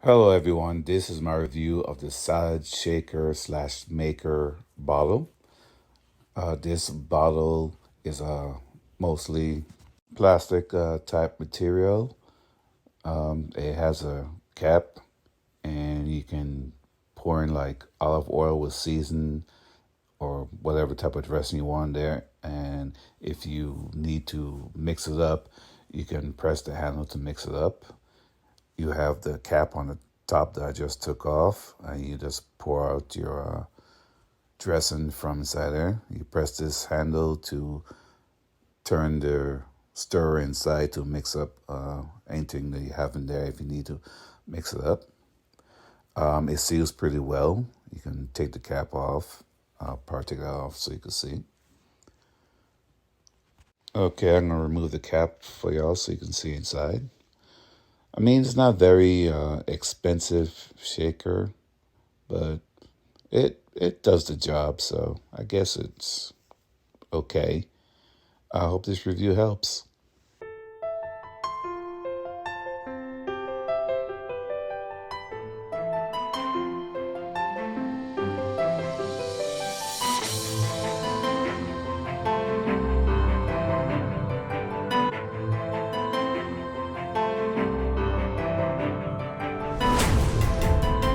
Hello everyone, this is my review of the salad shaker slash maker bottle. This bottle is mostly plastic type material. It has a cap and you can pour in like olive oil with season or whatever type of dressing you want there. And if you need to mix it up, you can press the handle to mix it up. You have the cap on the top that I just took off, and you just pour out your dressing from inside there. You press this handle to turn the stirrer inside to mix up anything that you have in there if you need to mix it up. It seals pretty well. You can take the cap off. I'll probably take that off so you can see. Okay, I'm gonna remove the cap for y'all so you can see inside. I mean, it's not very expensive shaker, but it does the job, so I guess it's okay. I hope this review helps.